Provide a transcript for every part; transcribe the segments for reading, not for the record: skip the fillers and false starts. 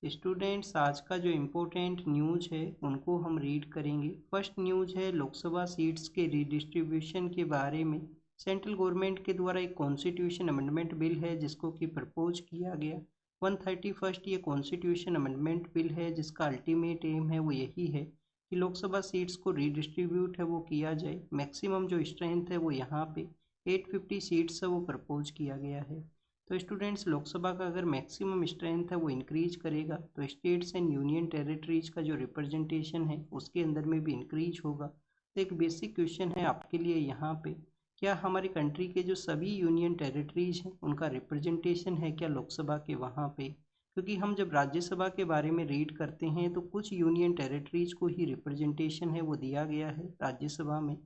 Students, आज का जो इम्पोर्टेंट न्यूज़ है उनको हम रीड करेंगे। फर्स्ट न्यूज़ है लोकसभा सीट्स के रीडिस्ट्रीब्यूशन के बारे में। सेंट्रल गवर्नमेंट के द्वारा एक कॉन्स्टिट्यूशन अमेंडमेंट बिल है जिसको कि प्रपोज किया गया। 131 ये कॉन्स्टिट्यूशन अमेंडमेंट बिल है जिसका अल्टीमेट एम है वो यही है कि लोकसभा सीट्स को रीडिस्ट्रीब्यूट है वो किया जाए। मैक्सिमम जो स्ट्रेंथ है वो यहाँ पे 850 सीट्स है वो प्रपोज किया गया है। तो स्टूडेंट्स, लोकसभा का अगर मैक्सिमम स्ट्रेंथ है वो इंक्रीज करेगा तो स्टेट्स एंड यूनियन टेरिटरीज का जो रिप्रेजेंटेशन है उसके अंदर में भी इंक्रीज होगा। तो एक बेसिक क्वेश्चन है आपके लिए यहाँ पे, क्या हमारी कंट्री के जो सभी यूनियन टेरिटरीज हैं उनका रिप्रेजेंटेशन है क्या लोकसभा के वहाँ पे? क्योंकि हम जब राज्यसभा के बारे में रीड करते हैं तो कुछ यूनियन टेरिटरीज को ही रिप्रेजेंटेशन है वो दिया गया है राज्यसभा में।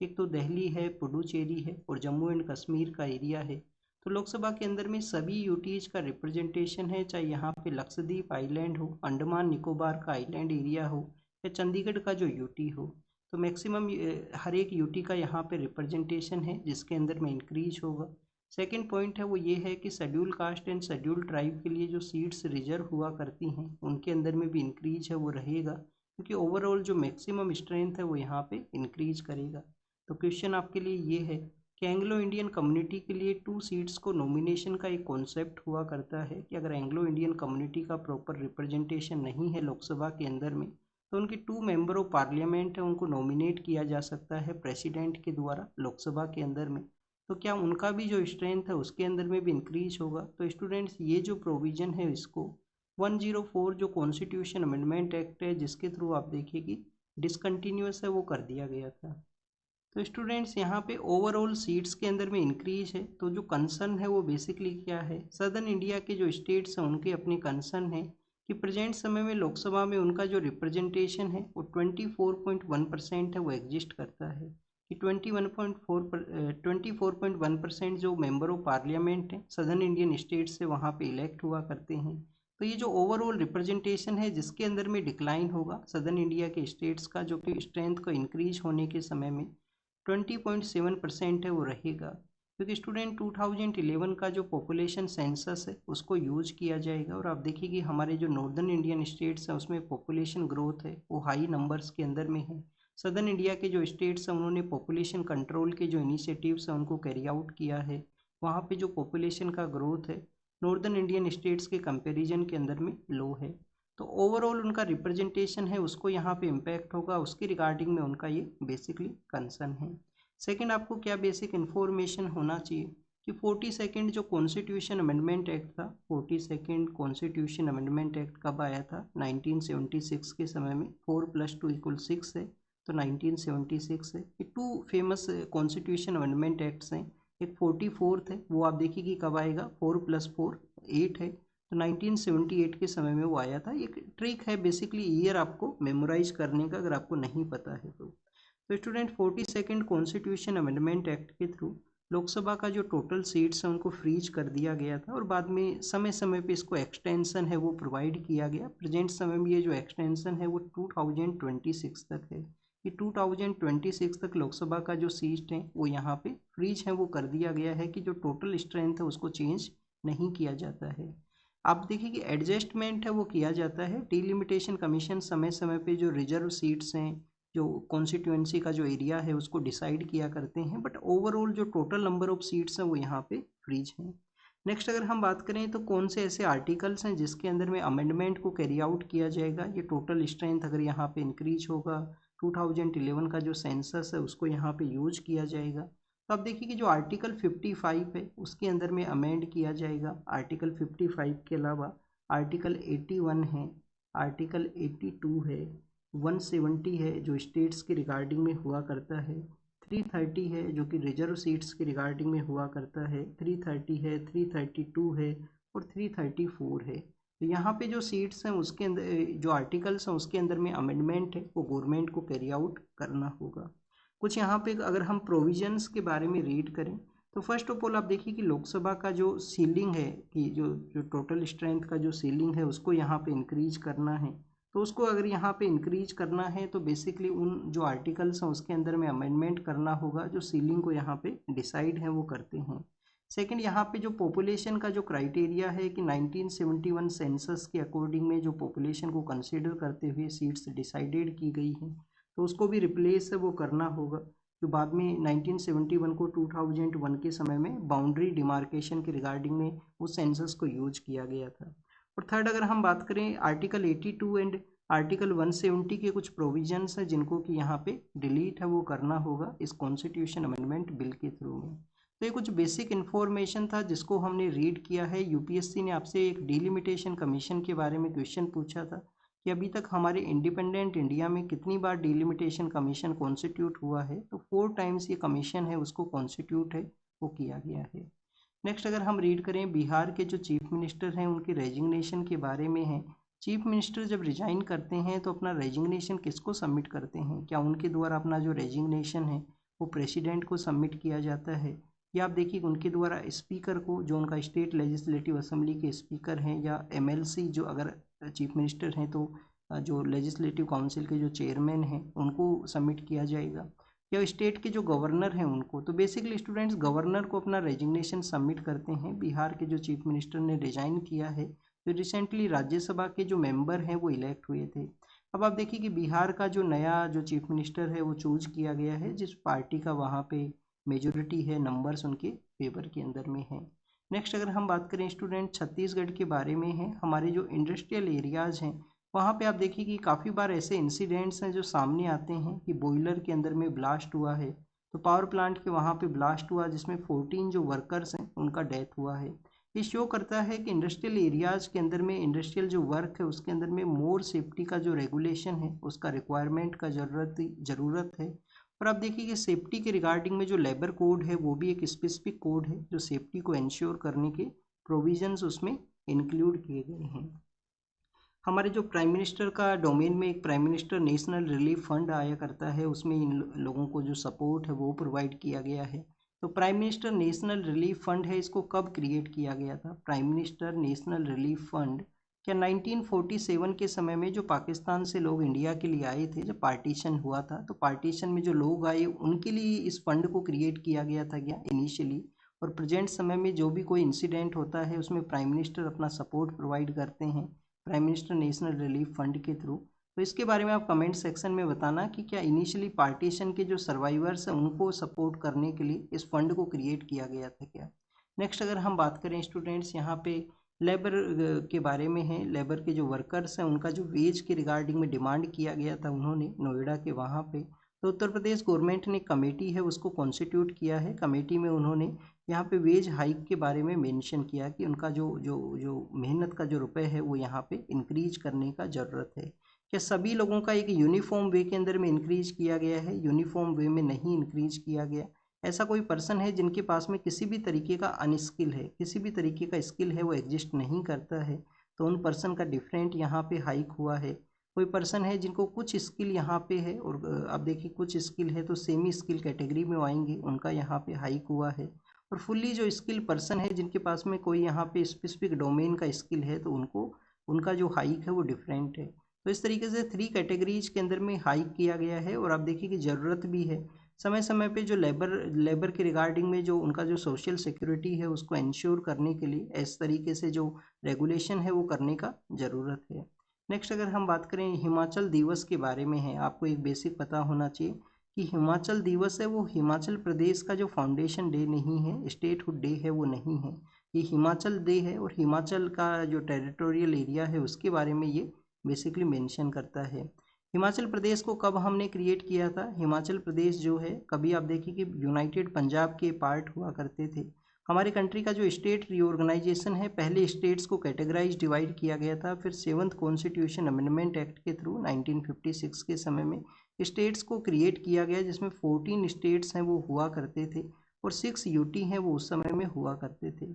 एक तो दिल्ली है, पुडुचेरी है और जम्मू एंड कश्मीर का एरिया है। तो लोकसभा के अंदर में सभी यूटीज का रिप्रेजेंटेशन है, चाहे यहाँ पे लक्षद्वीप आइलैंड हो, अंडमान निकोबार का आइलैंड एरिया हो या चंडीगढ़ का जो यूटी हो। तो मैक्सिमम हर एक यूटी का यहाँ पे रिप्रेजेंटेशन है जिसके अंदर में इंक्रीज होगा। सेकंड पॉइंट है वो ये है कि schedule caste and schedule tribe के लिए जो सीट्स रिजर्व हुआ करती हैं उनके अंदर में भी इंक्रीज है वो रहेगा, क्योंकि ओवरऑल जो मैक्सिमम स्ट्रेंथ है वो यहाँ पे इंक्रीज करेगा। तो क्वेश्चन आपके लिए ये है कि एंग्लो इंडियन कम्युनिटी के लिए 2 सीट्स को नॉमिनेशन का एक कॉन्सेप्ट हुआ करता है कि अगर एंग्लो इंडियन कम्युनिटी का प्रॉपर रिप्रेजेंटेशन नहीं है लोकसभा के अंदर में तो उनके 2 मेंबर ऑफ पार्लियामेंट है उनको नॉमिनेट किया जा सकता है प्रेसिडेंट के द्वारा लोकसभा के अंदर में। तो क्या उनका भी जो स्ट्रेंथ है उसके अंदर में भी इंक्रीज होगा? तो स्टूडेंट्स, ये जो प्रोविजन है इसको 104 जो कॉन्स्टिट्यूशन अमेंडमेंट एक्ट है जिसके थ्रू आप देखिए कि डिसकंटिन्यूस है वो कर दिया गया था। तो स्टूडेंट्स, यहाँ पे ओवरऑल सीट्स के अंदर में इंक्रीज है, तो जो कंसर्न है वो बेसिकली क्या है, सदर्न इंडिया के जो स्टेट्स हैं उनके अपने कंसर्न है कि प्रेजेंट समय में लोकसभा में उनका जो रिप्रेजेंटेशन है वो 24.1% है वो एग्जिस्ट करता है। कि 24.1% जो मेंबर ऑफ पार्लियामेंट है सदर्न इंडियन स्टेट से वहाँ पे इलेक्ट हुआ करते हैं। तो ये जो ओवरऑल रिप्रेजेंटेशन है जिसके अंदर में डिक्लाइन होगा सदर्न इंडिया के स्टेट्स का, जो कि स्ट्रेंथ को इंक्रीज होने के समय में 20.7% है वो रहेगा। क्योंकि स्टूडेंट 2011 का जो पॉपुलेशन सेंसस है उसको यूज किया जाएगा और आप देखिए कि हमारे जो नॉर्दर्न इंडियन स्टेट्स हैं उसमें पॉपुलेशन ग्रोथ है वो हाई नंबर्स के अंदर में है। सदर्न इंडिया के जो स्टेट्स हैं उन्होंने पॉपुलेशन कंट्रोल के जो इनिशिएटिव्स हैं उनको कैरी आउट किया है। वहाँ पे जो पॉपुलेशन का ग्रोथ है नॉर्दर्न इंडियन स्टेट्स के कंपैरिजन के अंदर में लो है। तो ओवरऑल उनका रिप्रेजेंटेशन है उसको यहाँ पे इम्पैक्ट होगा, उसके रिगार्डिंग में उनका ये बेसिकली कंसर्न है। सेकंड, आपको क्या बेसिक इन्फॉर्मेशन होना चाहिए कि 42nd जो कॉन्स्टिट्यूशन अमेंडमेंट एक्ट था, 42nd कॉन्स्टिट्यूशन अमेंडमेंट एक्ट कब आया था? 1976 के समय में। 4+2=6 है तो 1976 है। ये 2 फेमस कॉन्स्टिट्यूशन अमेंडमेंट एक्ट्स हैं। एक 44th है वो आप देखिए कि कब आएगा, 4+4 8 है तो 1978 के समय में वो आया था। एक ट्रिक है बेसिकली ईयर आपको मेमोराइज करने का अगर आपको नहीं पता है तो student 42nd constitution amendment act के थ्रू लोकसभा का जो टोटल सीट्स है उनको फ्रीज कर दिया गया था और बाद में समय समय पे इसको एक्सटेंशन है वो प्रोवाइड किया गया। प्रेजेंट समय में ये जो एक्सटेंशन है वो 2026 तक है कि 2026 तक लोकसभा का जो सीट है वो यहाँ पे फ्रीज है वो कर दिया गया है कि जो टोटल स्ट्रेंथ है उसको चेंज नहीं किया जाता है। आप देखिए कि एडजस्टमेंट है वो किया जाता है। डिलिमिटेशन कमीशन समय समय पे जो रिजर्व सीट्स हैं, जो कॉन्स्टिट्यूएंसी का जो एरिया है उसको डिसाइड किया करते हैं, बट ओवरऑल जो टोटल नंबर ऑफ सीट्स हैं वो यहाँ पे फ्रीज हैं। नेक्स्ट अगर हम बात करें तो कौन से ऐसे आर्टिकल्स हैं जिसके अंदर में अमेंडमेंट को कैरी आउट किया जाएगा, ये टोटल स्ट्रेंथ अगर यहाँ पे इंक्रीज होगा 2011 का जो सेंसस है उसको यहाँ पे यूज किया जाएगा। तो आप देखिए कि जो आर्टिकल 55 है उसके अंदर में अमेंड किया जाएगा। आर्टिकल 55 के अलावा आर्टिकल 81 है, आर्टिकल 82 है, 170 है जो स्टेट्स के रिगार्डिंग में हुआ करता है, 330 है जो कि रिजर्व सीट्स के रिगार्डिंग में हुआ करता है, 330 है, 332 है और 334 है। तो यहाँ पे जो सीट्स हैं उसके अंदर जो आर्टिकल्स हैं उसके अंदर में अमेंडमेंट है वो गवर्नमेंट को कैरी आउट करना होगा। कुछ यहाँ पे अगर हम प्रोविजंस के बारे में रीड करें तो फर्स्ट ऑफ ऑल आप देखिए कि लोकसभा का जो सीलिंग है कि जो जो टोटल स्ट्रेंथ का जो सीलिंग है उसको यहाँ पे इंक्रीज करना है। तो उसको अगर यहाँ पे इंक्रीज करना है तो बेसिकली उन जो आर्टिकल्स हैं उसके अंदर में अमेंडमेंट करना होगा जो सीलिंग को यहाँ पे डिसाइड है वो करते हैं। सेकंड, यहाँ पे जो पॉपुलेशन का जो क्राइटेरिया है कि 1971 सेंसस के अकॉर्डिंग में जो पॉपुलेशन को कंसिडर करते हुए सीट्स डिसाइडेड की गई हैं, तो उसको भी रिप्लेस वो करना होगा, जो बाद में 1971 को 2001 के समय में बाउंड्री डिमार्केशन के रिगार्डिंग में उस सेंसस को यूज किया गया था। और थर्ड, अगर हम बात करें आर्टिकल 82 एंड आर्टिकल 170 के कुछ प्रोविजंस हैं जिनको कि यहाँ पे डिलीट है वो करना होगा इस कॉन्स्टिट्यूशन अमेंडमेंट बिल के थ्रू में। तो ये कुछ बेसिक इन्फॉर्मेशन था जिसको हमने रीड किया है। यूपीएससी ने आपसे एक डिलिमिटेशन कमीशन के बारे में क्वेश्चन पूछा था कि अभी तक हमारे इंडिपेंडेंट इंडिया में कितनी बार डिलिमिटेशन कमीशन कॉन्स्टिट्यूट हुआ है, तो 4 टाइम्स ये कमीशन है उसको कॉन्स्टिट्यूट है वो किया गया है। नेक्स्ट, अगर हम रीड करें बिहार के जो चीफ मिनिस्टर हैं उनके रेजिग्नेशन के बारे में है। चीफ मिनिस्टर जब रिजाइन करते हैं तो अपना रेजिग्नेशन किसको सबमिट करते हैं? क्या उनके द्वारा अपना जो रेजिग्नेशन है वो प्रेसिडेंट को सबमिट किया जाता है, या आप देखिए उनके द्वारा स्पीकर को, जो उनका स्टेट लेजिस्लेटिव असेंबली के स्पीकर हैं, या एमएलसी जो अगर चीफ मिनिस्टर हैं तो जो लेजिस्लेटिव काउंसिल के जो चेयरमैन हैं उनको सबमिट किया जाएगा, या स्टेट के जो गवर्नर हैं उनको। तो बेसिकली स्टूडेंट्स गवर्नर को अपना रेजिग्नेशन सबमिट करते हैं। बिहार के जो चीफ मिनिस्टर ने रिजाइन किया है, तो रिसेंटली राज्यसभा के जो मेंबर हैं वो इलेक्ट हुए थे। अब आप देखिए कि बिहार का जो नया जो चीफ मिनिस्टर है वो चूज किया गया है जिस पार्टी का वहाँ पे मेजोरिटी है, नंबर्स उनके फेवर के अंदर में है। नेक्स्ट, अगर हम बात करें स्टूडेंट छत्तीसगढ़ के बारे में है, हमारे जो इंडस्ट्रियल एरियाज हैं वहाँ पे आप देखिए कि काफ़ी बार ऐसे इंसिडेंट्स हैं जो सामने आते हैं कि बॉयलर के अंदर में ब्लास्ट हुआ है, तो पावर प्लांट के वहाँ पे ब्लास्ट हुआ जिसमें 14 जो वर्कर्स हैं उनका डेथ हुआ है। ये शो करता है कि इंडस्ट्रियल एरियाज़ के अंदर में इंडस्ट्रियल जो वर्क है उसके अंदर में मोर सेफ्टी का जो रेगुलेशन है उसका रिक्वायरमेंट का ज़रूरत है। और आप देखिए कि सेफ्टी के रिगार्डिंग में जो लेबर कोड है वो भी एक स्पेसिफिक कोड है जो सेफ्टी को इंश्योर करने के प्रोविजंस उसमें इंक्लूड किए गए हैं। हमारे जो प्राइम मिनिस्टर का डोमेन में एक prime minister national relief fund आया करता है, उसमें इन लोगों को जो सपोर्ट है वो प्रोवाइड किया गया है। तो prime minister national relief fund है, इसको कब क्रिएट किया गया था? Prime minister national relief fund क्या 1947 के समय में जो पाकिस्तान से लोग इंडिया के लिए आए थे, जब पार्टीशन हुआ था, तो पार्टीशन में जो लोग आए उनके लिए इस फंड को क्रिएट किया गया था क्या इनिशियली? और प्रेजेंट समय में जो भी कोई इंसिडेंट होता है उसमें प्राइम मिनिस्टर अपना सपोर्ट प्रोवाइड करते हैं prime minister national relief fund के थ्रू। तो इसके बारे में आप कमेंट सेक्शन में बताना कि क्या इनिशियली पार्टीशन के जो सर्वाइवर्स हैं उनको सपोर्ट करने के लिए इस फंड को क्रिएट किया गया था क्या। नेक्स्ट, अगर हम बात करें स्टूडेंट्स यहाँ पे लेबर के बारे में है, लेबर के जो वर्कर्स हैं उनका जो वेज के रिगार्डिंग में डिमांड किया गया था उन्होंने नोएडा के वहाँ पे, तो उत्तर प्रदेश गवर्नमेंट ने कमेटी है उसको कॉन्स्टिट्यूट किया है। कमेटी में उन्होंने यहाँ पे वेज हाइक के बारे में मेंशन किया कि उनका जो जो जो मेहनत का जो रुपए है वो यहाँ पे इंक्रीज करने का ज़रूरत है। क्या सभी लोगों का एक यूनिफॉर्म वे के अंदर में इंक्रीज किया गया है? यूनिफॉर्म वे में नहीं इंक्रीज किया गया। ऐसा कोई पर्सन है जिनके पास में किसी भी तरीके का अनस्किल है, किसी भी तरीके का स्किल है वो एग्जिस्ट नहीं करता है, तो उन पर्सन का डिफरेंट यहाँ पे हाइक हुआ है। कोई पर्सन है जिनको कुछ स्किल यहाँ पे है और आप देखिए कुछ स्किल है तो सेमी स्किल कैटेगरी में आएंगे, उनका यहाँ पे हाइक हुआ है। और फुल्ली जो स्किल पर्सन है जिनके पास में कोई यहाँ पे स्पेसिफिक डोमेन का स्किल है तो उनको उनका जो हाइक है वो डिफरेंट है। तो इस तरीके से 3 कैटेगरीज के अंदर में हाइक किया गया है। और आप देखिए कि ज़रूरत भी है समय समय पे जो लेबर के रिगार्डिंग में जो उनका जो सोशल सिक्योरिटी है उसको इंश्योर करने के लिए इस तरीके से जो रेगुलेशन है वो करने का ज़रूरत है। नेक्स्ट, अगर हम बात करें हिमाचल दिवस के बारे में है, आपको एक बेसिक पता होना चाहिए कि हिमाचल दिवस है वो हिमाचल प्रदेश का जो फाउंडेशन डे नहीं है, स्टेटहुड डे है वो नहीं है, ये हिमाचल डे है। और हिमाचल का जो टेरिटोरियल एरिया है उसके बारे में ये बेसिकली मेंशन करता है। हिमाचल प्रदेश को कब हमने क्रिएट किया था? हिमाचल प्रदेश जो है कभी आप देखिए कि यूनाइटेड पंजाब के पार्ट हुआ करते थे। हमारे कंट्री का जो स्टेट रीऑर्गेनाइजेशन है, पहले स्टेट्स को कैटेगराइज डिवाइड किया गया था, फिर 7th कॉन्स्टिट्यूशन अमेंडमेंट एक्ट के थ्रू 1956 के समय में स्टेट्स को क्रिएट किया गया जिसमें 14 स्टेट्स हैं वो हुआ करते थे और 6 यूटी हैं वो उस समय में हुआ करते थे।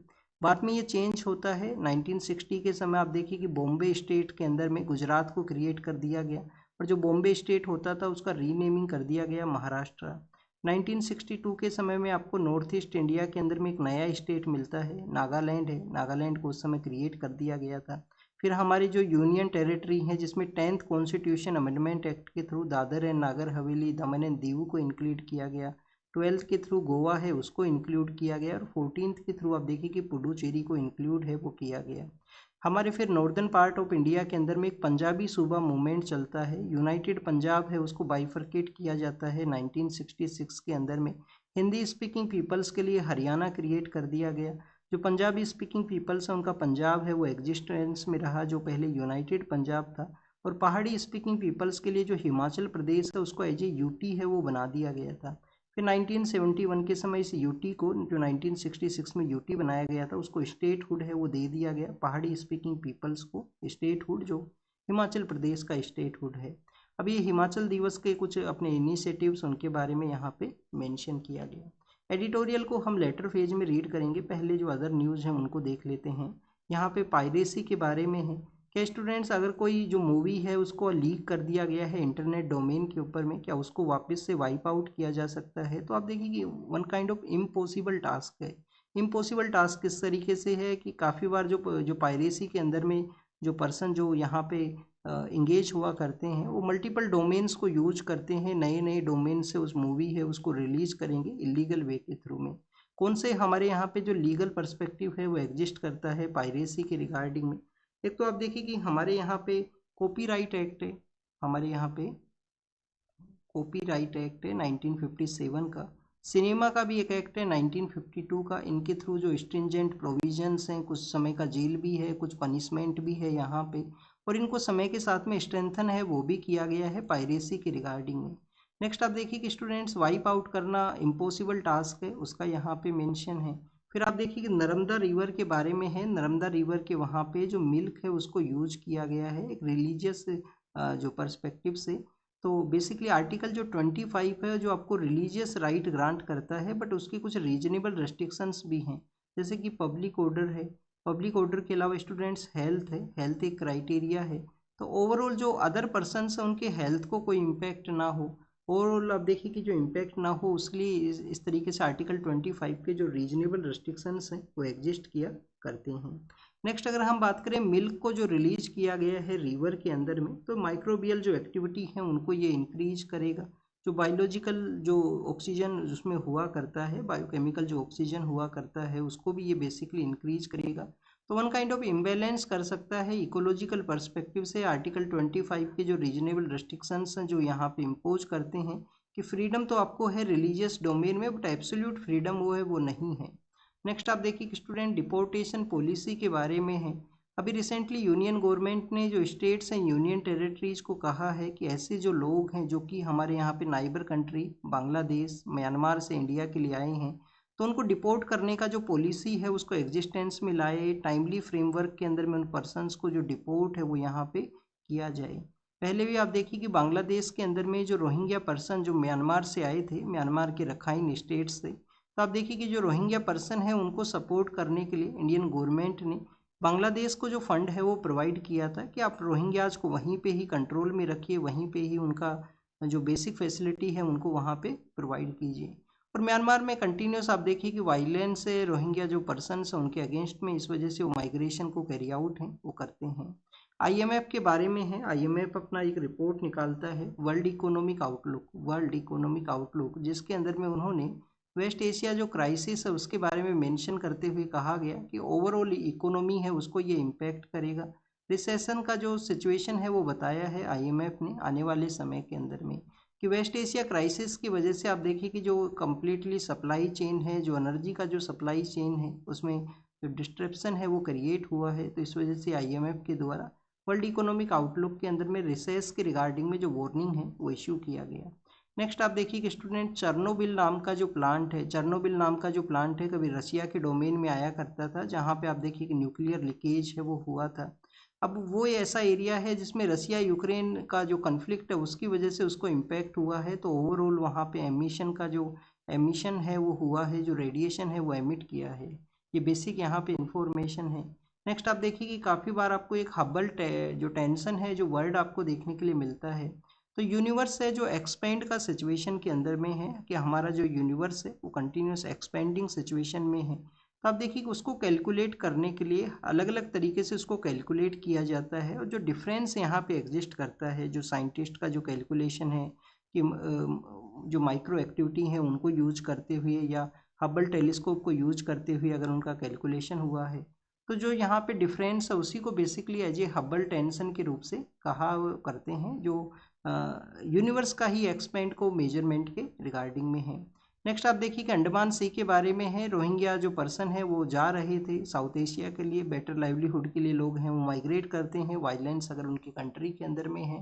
बाद में ये चेंज होता है 1960 के समय। आप देखिए कि बॉम्बे स्टेट के अंदर में गुजरात को क्रिएट कर दिया गया और जो बॉम्बे स्टेट होता था उसका रीनेमिंग कर दिया गया महाराष्ट्र। 1962 के समय में आपको नॉर्थ ईस्ट इंडिया के अंदर में एक नया स्टेट मिलता है, नागालैंड है। नागालैंड को उस समय क्रिएट कर दिया गया था। फिर हमारी जो यूनियन टेरिटरी है जिसमें 10th कॉन्स्टिट्यूशन अमेंडमेंट एक्ट के through Dadar and Nagar Haveli, Daman and Diu को इंक्लूड किया गया। 12th के थ्रू गोवा है उसको इंक्लूड किया गया, और 14th के थ्रू आप देखिए कि पुडुचेरी को इंक्लूड है वो किया गया। हमारे फिर नॉर्दर्न पार्ट ऑफ इंडिया के अंदर में एक पंजाबी सूबा मूवमेंट चलता है, यूनाइटेड पंजाब है उसको बाइफरकेट किया जाता है 1966 के अंदर में। हिंदी स्पीकिंग पीपल्स के लिए हरियाणा क्रिएट कर दिया गया। जो पंजाबी स्पीकिंग पीपल्स है उनका पंजाब है वो एग्जिस्टेंस में रहा, जो पहले यूनाइटेड पंजाब था। और पहाड़ी स्पीकिंग पीपल्स के लिए जो हिमाचल प्रदेश है उसको एज ए यूटी है वो बना दिया गया था। फिर 1971 के समय इस यूटी को, जो 1966 में यूटी बनाया गया था, उसको स्टेटहुड है वो दे दिया गया पहाड़ी स्पीकिंग पीपल्स को, स्टेटहुड जो हिमाचल प्रदेश का स्टेटहुड है। अब ये हिमाचल दिवस के कुछ अपने इनिशिएटिव्स उनके बारे में यहाँ पे मेंशन किया गया। एडिटोरियल को हम लेटर फेज में रीड करेंगे, पहले जो अदर न्यूज़ हैं उनको देख लेते हैं। यहाँ पे पायरेसी के बारे में है। क्या स्टूडेंट्स, अगर कोई जो मूवी है उसको लीक कर दिया गया है इंटरनेट डोमेन के ऊपर में, क्या उसको वापस से वाइप आउट किया जा सकता है? तो आप देखिए कि one kind of impossible task है। इम्पॉसिबल टास्क किस तरीके से है कि काफ़ी बार जो पायरेसी के अंदर में जो पर्सन जो यहाँ पे इंगेज हुआ करते हैं वो मल्टीपल डोमेन्स को यूज करते हैं, नए नए डोमेन से उस मूवी है उसको रिलीज करेंगे इलीगल वे के थ्रू में। कौन से हमारे यहाँ पे जो लीगल पर्सपेक्टिव है वो एग्जिस्ट करता है पायरेसी के रिगार्डिंग में? एक तो आप देखिए कि हमारे यहाँ पे कॉपीराइट एक्ट है, हमारे यहाँ पे कॉपीराइट एक्ट है 1957 का। सिनेमा का भी एक एक्ट है 1952 का। इनके थ्रू जो स्ट्रिंजेंट प्रोविजंस हैं, कुछ समय का जेल भी है, कुछ पनिशमेंट भी है यहाँ पे, और इनको समय के साथ में स्ट्रेंथन है वो भी किया गया है पायरेसी के रिगार्डिंग में। नेक्स्ट आप देखिए कि स्टूडेंट्स वाइप आउट करना इम्पॉसिबल टास्क है, उसका यहाँ पे मेंशन है। फिर आप देखिए कि नर्मदा रिवर के बारे में है। नर्मदा रिवर के वहाँ पे जो मिल्क है उसको यूज किया गया है एक रिलीजियस जो पर्सपेक्टिव से। तो बेसिकली आर्टिकल जो 25 है जो आपको रिलीजियस राइट ग्रांट करता है, बट उसकी कुछ रीजनेबल रेस्ट्रिक्शंस भी हैं, जैसे कि पब्लिक ऑर्डर है। पब्लिक ऑर्डर के अलावा स्टूडेंट्स हेल्थ है, हेल्थ एक क्राइटेरिया है। तो ओवरऑल जो अदर पर्सनस हैं उनके हेल्थ को कोई इम्पैक्ट ना हो, ओवरऑल आप देखिए कि जो इम्पैक्ट ना हो उसके लिए इस तरीके से आर्टिकल 25 के जो रीजनेबल रेस्ट्रिक्शंस हैं वो एग्जिस्ट किया करते हैं। नेक्स्ट अगर हम बात करें मिल्क को जो रिलीज किया गया है रिवर के अंदर में, तो माइक्रोबियल जो एक्टिविटी है उनको ये इंक्रीज करेगा। जो बायोलॉजिकल जो ऑक्सीजन उसमें हुआ करता है, बायोकेमिकल जो ऑक्सीजन हुआ करता है उसको भी ये बेसिकली इंक्रीज करेगा। तो वन काइंड ऑफ इम्बैलेंस कर सकता है इकोलॉजिकल पर्सपेक्टिव से आर्टिकल 25 के जो रीजनेबल रेस्ट्रिक्शंस हैं जो यहाँ पे इम्पोज करते हैं कि फ्रीडम तो आपको है रिलीजियस डोमेन में, बट एब्सोल्यूट फ्रीडम वो है वो नहीं है। नेक्स्ट आप देखिए कि स्टूडेंट डिपोर्टेशन पॉलिसी के बारे में है। अभी रिसेंटली यूनियन गवर्नमेंट ने जो स्टेट्स हैं यूनियन टेरिटरीज को कहा है कि ऐसे जो लोग हैं जो कि हमारे यहाँ पे नाइबर कंट्री बांग्लादेश म्यांमार से इंडिया के लिए आए हैं, तो उनको डिपोर्ट करने का जो पॉलिसी है उसको एग्जिस्टेंस में लाए, टाइमली फ्रेमवर्क के अंदर में उन पर्सनस को जो डिपोर्ट है वो यहाँ पे किया जाए। पहले भी आप देखिए कि बांग्लादेश के अंदर में जो रोहिंग्या पर्सन जो म्यांमार से आए थे, म्यांमार के रखाइन स्टेट से, तो आप देखिए कि जो रोहिंग्या पर्सन है उनको सपोर्ट करने के लिए इंडियन गवर्नमेंट ने बांग्लादेश को जो फंड है वो प्रोवाइड किया था कि आप रोहिंग्याज को वहीं पे ही कंट्रोल में रखिए, वहीं पे ही उनका जो बेसिक फैसिलिटी है उनको वहाँ पे प्रोवाइड कीजिए। और म्यांमार में कंटिन्यूस आप देखिए कि वायलेंस है रोहिंग्या जो पर्सन है उनके अगेंस्ट में, इस वजह से वो माइग्रेशन को कैरी आउट हैं वो करते हैं। आईएमएफ के बारे में है। आईएमएफ अपना एक रिपोर्ट निकालता है वर्ल्ड इकोनॉमिक आउटलुक, जिसके अंदर में उन्होंने वेस्ट एशिया जो क्राइसिस है उसके बारे में मेंशन करते हुए कहा गया कि ओवरऑल इकोनॉमी है उसको ये इम्पैक्ट करेगा। रिसेशन का जो सिचुएशन है वो बताया है आईएमएफ ने आने वाले समय के अंदर में, कि वेस्ट एशिया क्राइसिस की वजह से आप देखिए कि जो कम्प्लीटली सप्लाई चेन है, जो एनर्जी का जो सप्लाई चेन है उसमें जो डिस्ट्रप्शन है वो क्रिएट हुआ है। तो इस वजह से आईएमएफ के द्वारा वर्ल्ड इकोनॉमिक आउटलुक के अंदर में रिसेस के रिगार्डिंग में जो वार्निंग है वो इश्यू किया गया। नेक्स्ट आप देखिए कि स्टूडेंट चेर्नोबिल नाम का जो प्लांट है, चेर्नोबिल नाम का जो प्लांट है कभी रशिया के डोमेन में आया करता था, जहाँ पे आप देखिए कि न्यूक्लियर लीकेज है वो हुआ था। अब वो ऐसा एरिया है जिसमें रसिया यूक्रेन का जो कन्फ्लिक्ट है उसकी वजह से उसको इम्पैक्ट हुआ है। तो ओवरऑल वहाँ पे एमिशन है वो हुआ है, जो रेडिएशन है वो एमिट किया है। ये बेसिक यहाँ पे इंफॉर्मेशन है। नेक्स्ट आप देखिए कि काफ़ी बार आपको एक हबल जो टेंशन है जो वर्ड आपको देखने के लिए मिलता है। तो यूनिवर्स है जो एक्सपेंड का सिचुएशन के अंदर में है, कि हमारा जो यूनिवर्स है वो कंटिन्यूस एक्सपेंडिंग सिचुएशन में है। तो आप देखिए कि उसको कैलकुलेट करने के लिए अलग अलग तरीके से उसको कैलकुलेट किया जाता है, और जो डिफरेंस यहाँ पे एग्जिस्ट करता है, जो साइंटिस्ट का जो कैलकुलेशन है कि जो माइक्रो एक्टिविटी है उनको यूज करते हुए या हबल टेलीस्कोप को यूज करते हुए अगर उनका कैलकुलेशन हुआ है, तो जो यहाँ पे डिफरेंस है उसी को basically as a Hubble tension के रूप से कहा करते हैं, जो यूनिवर्स का ही एक्सपेंड को मेजरमेंट के रिगार्डिंग में है। नेक्स्ट आप देखिए कि अंडमान सी के बारे में है। रोहिंग्या जो पर्सन है वो जा रहे थे साउथ एशिया के लिए, बेटर लाइवलीहुड के लिए लोग हैं वो माइग्रेट करते हैं, वायलेंस अगर उनकी कंट्री के अंदर में है।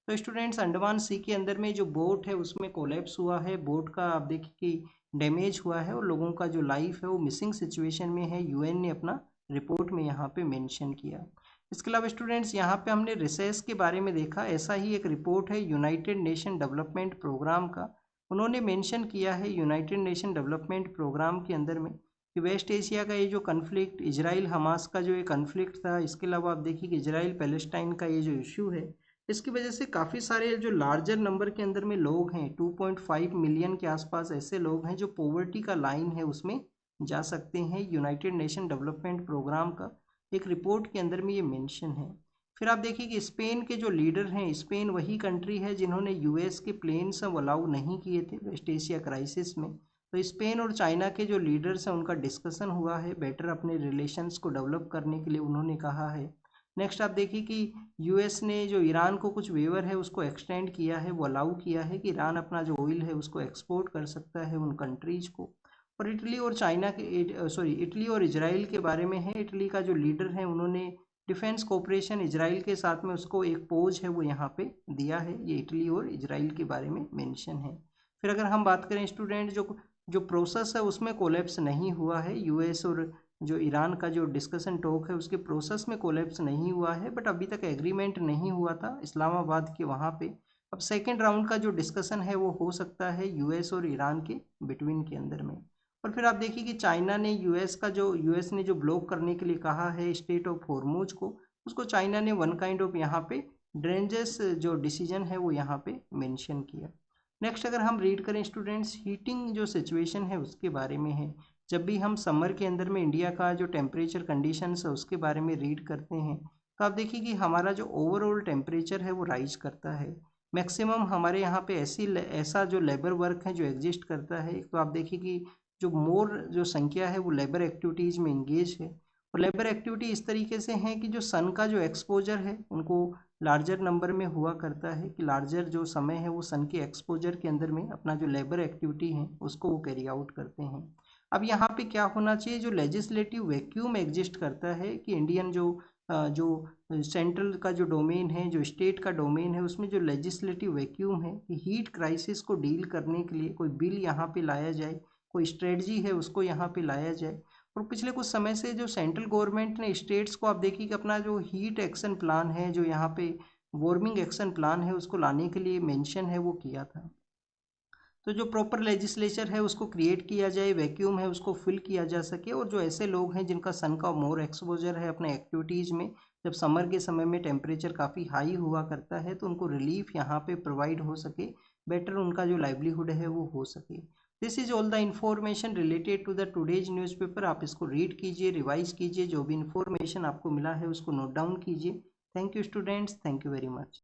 तो स्टूडेंट्स अंडमान सी के अंदर में जो बोट है उसमें कोलैप्स हुआ है, बोट का आप देखिए कि डैमेज हुआ है और लोगों का जो लाइफ है वो मिसिंग सिचुएशन में है, यूएन ने अपना रिपोर्ट में यहाँ पे मेंशन किया। इसके अलावा स्टूडेंट्स यहाँ पे हमने रिसर्च के बारे में देखा, ऐसा ही एक रिपोर्ट है यूनाइटेड नेशन डेवलपमेंट प्रोग्राम का, उन्होंने मेंशन किया है यूनाइटेड नेशन डेवलपमेंट प्रोग्राम के अंदर में कि वेस्ट एशिया का ये जो कन्फ्लिक्ट, इजराइल हमास का जो ये कन्फ्लिक्ट था, इसके अलावा आप देखिए कि इजराइल पैलेस्टाइन का ये जो इशू है, इसकी वजह से काफ़ी सारे जो लार्जर नंबर के अंदर में लोग हैं, 2.5 मिलियन के आसपास ऐसे लोग हैं जो पॉवर्टी का लाइन है उसमें जा सकते हैं। यूनाइटेड नेशन डेवलपमेंट प्रोग्राम का एक रिपोर्ट के अंदर में ये मेंशन है। फिर आप देखिए कि स्पेन के जो लीडर हैं, स्पेन वही कंट्री है जिन्होंने यूएस के प्लेन्स अलाउ नहीं किए थे वेस्ट एशिया क्राइसिस में। तो स्पेन और चाइना के जो लीडर्स हैं उनका डिस्कशन हुआ है, बेटर अपने रिलेशंस को डेवलप करने के लिए उन्होंने कहा है। नेक्स्ट आप देखिए कि यूएस ने जो ईरान को कुछ वेवर है उसको एक्सटेंड किया है, वो अलाउ किया है कि ईरान अपना जो ऑयल है उसको एक्सपोर्ट कर सकता है उन कंट्रीज को। और इटली और चाइना के इटली और इजराइल के बारे में है, इटली का जो लीडर है उन्होंने डिफेंस कोऑपरेशन इजराइल के साथ में उसको एक पोज है वो यहाँ पे दिया है, ये इटली और इजराइल के बारे में मेंशन है। फिर अगर हम बात करें स्टूडेंट, जो जो प्रोसेस है उसमें कोलैप्स नहीं हुआ है, यूएस और जो ईरान का जो डिस्कशन टॉक है उसके प्रोसेस में कोलैप्स नहीं हुआ है, बट अभी तक एग्रीमेंट नहीं हुआ था इस्लामाबाद के वहाँ पे। अब सेकेंड राउंड का जो डिस्कशन है वो हो सकता है यूएस और ईरान के बिटवीन के अंदर में। और फिर आप देखिए कि चाइना ने यूएस ने जो ब्लॉक करने के लिए कहा है स्टेट ऑफ हॉर्मुज को, उसको चाइना ने वन काइंड ऑफ यहाँ पे ड्रेंजेस जो डिसीजन है वो यहाँ पे मेंशन किया। नेक्स्ट अगर हम रीड करें स्टूडेंट्स, हीटिंग जो सिचुएशन है उसके बारे में है। जब भी हम समर के अंदर में इंडिया का जो टेम्परेचर कंडीशंस है उसके बारे में रीड करते हैं, तो आप देखिए कि हमारा जो ओवरऑल टेम्परेचर है वो राइज करता है। मैक्सिमम हमारे यहाँ पे ऐसा जो लेबर वर्क है जो एग्जिस्ट करता है, तो आप देखिए कि जो मोर जो संख्या है वो लेबर एक्टिविटीज़ में इंगेज है। और लेबर एक्टिविटी इस तरीके से हैं कि जो सन का जो एक्सपोजर है उनको लार्जर नंबर में हुआ करता है, कि लार्जर जो समय है वो सन के एक्सपोजर के अंदर में अपना जो लेबर एक्टिविटी है उसको वो कैरी आउट करते हैं। अब यहाँ पे क्या होना चाहिए, जो लेजिस्लेटिव वैक्यूम एग्जिस्ट करता है कि इंडियन जो सेंट्रल का जो डोमेन है, जो स्टेट का डोमेन है, उसमें जो लेजिस्लेटिव वैक्यूम है कि हीट क्राइसिस को डील करने के लिए कोई बिल यहाँ पे लाया जाए, कोई स्ट्रेटजी है उसको यहाँ पे लाया जाए। और पिछले कुछ समय से जो सेंट्रल गवर्नमेंट ने स्टेट्स को, आप देखिए कि अपना जो हीट एक्शन प्लान है, जो यहाँ पे वार्मिंग एक्शन प्लान है उसको लाने के लिए मेंशन है वो किया था। तो जो प्रॉपर लेजिस्लेचर है उसको क्रिएट किया जाए, वैक्यूम है उसको फिल किया जा सके, और जो ऐसे लोग हैं जिनका सन का मोर एक्सपोजर है अपने एक्टिविटीज़ में, जब समर के समय में टेम्परेचर काफ़ी हाई हुआ करता है तो उनको रिलीफ यहाँ पे प्रोवाइड हो सके, बेटर उनका जो लाइवलीहुड है वो हो सके। This is all the information related to the today's newspaper. आप इसको रीड कीजिए, रिवाइज कीजिए, जो भी इन्फॉर्मेशन आपको मिला है उसको नोट डाउन कीजिए। Thank you students, thank you very much.